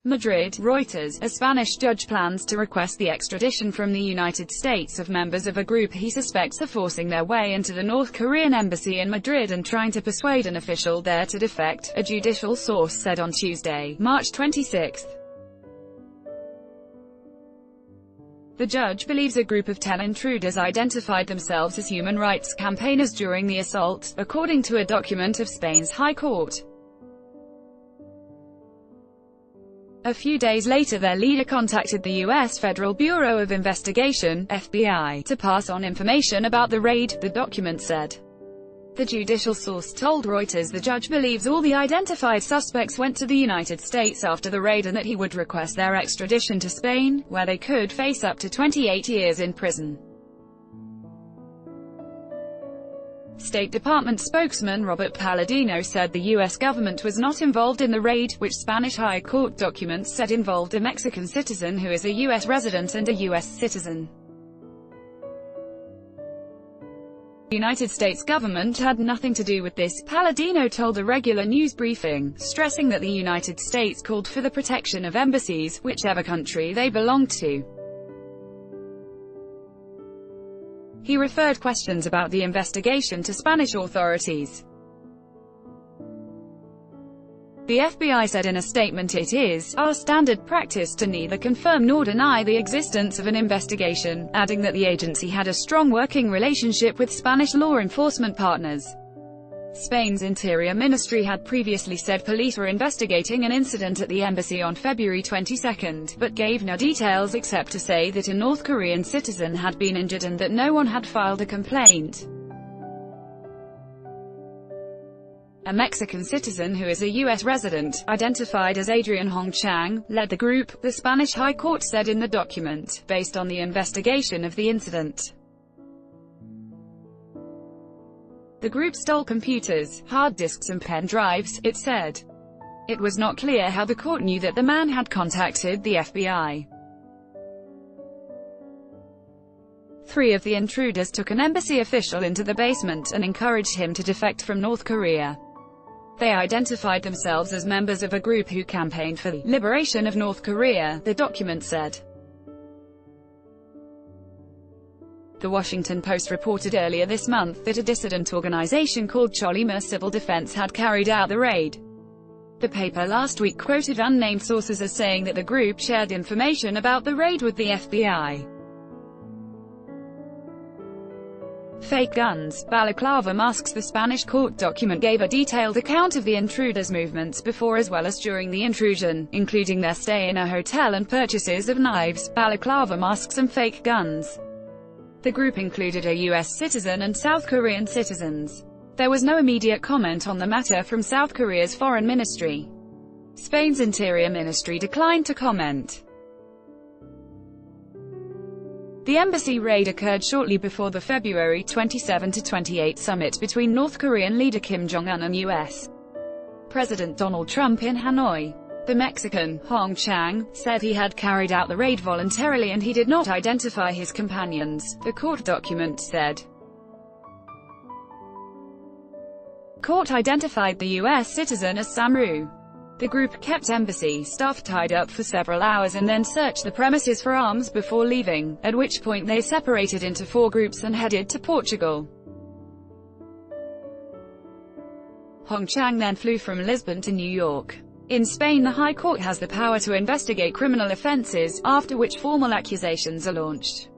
Madrid, Reuters. A Spanish judge plans to request the extradition from the United States of members of a group he suspects are forcing their way into the North Korean embassy in Madrid and trying to persuade an official there to defect, a judicial source said on Tuesday, March 26. The judge believes a group of 10 intruders identified themselves as human rights campaigners during the assault, according to a document of Spain's High Court. A few days later their leader contacted the U.S. Federal Bureau of Investigation, FBI, to pass on information about the raid, the document said. The judicial source told Reuters the judge believes all the identified suspects went to the United States after the raid and that he would request their extradition to Spain, where they could face up to 28 years in prison. State Department spokesman Robert Palladino said the U.S. government was not involved in the raid, which Spanish High Court documents said involved a Mexican citizen who is a U.S. resident and a U.S. citizen. The United States government had nothing to do with this, Palladino told a regular news briefing, stressing that the United States called for the protection of embassies, whichever country they belonged to. He referred questions about the investigation to Spanish authorities. The FBI said in a statement it is our standard practice to neither confirm nor deny the existence of an investigation, adding that the agency had a strong working relationship with Spanish law enforcement partners. Spain's Interior Ministry had previously said police were investigating an incident at the embassy on February 22, but gave no details except to say that a North Korean citizen had been injured and that no one had filed a complaint. A Mexican citizen who is a U.S. resident, identified as Adrian Hong Chang, led the group, the Spanish High Court said in the document, based on the investigation of the incident. The group stole computers, hard disks and pen drives, it said. It was not clear how the court knew that the man had contacted the FBI. 3 of the intruders took an embassy official into the basement and encouraged him to defect from North Korea. They identified themselves as members of a group who campaigned for the liberation of North Korea, the document said. The Washington Post reported earlier this month that a dissident organization called Cholima Civil Defense had carried out the raid. The paper last week quoted unnamed sources as saying that the group shared information about the raid with the FBI. Fake guns, balaclava masks. The Spanish court document gave a detailed account of the intruders' movements before as well as during the intrusion, including their stay in a hotel and purchases of knives, balaclava masks and fake guns. The group included a U.S. citizen and South Korean citizens. There was no immediate comment on the matter from South Korea's foreign ministry. Spain's Interior Ministry declined to comment. The embassy raid occurred shortly before the February 27-28 summit between North Korean leader Kim Jong-un and U.S. President Donald Trump in Hanoi. The Mexican, Hong Chang, said he had carried out the raid voluntarily and he did not identify his companions, the court document said. Court identified the U.S. citizen as Sam Ryu. The group kept embassy staff tied up for several hours and then searched the premises for arms before leaving, at which point they separated into 4 groups and headed to Portugal. Hong Chang then flew from Lisbon to New York. In Spain, the High Court has the power to investigate criminal offenses, after which formal accusations are launched.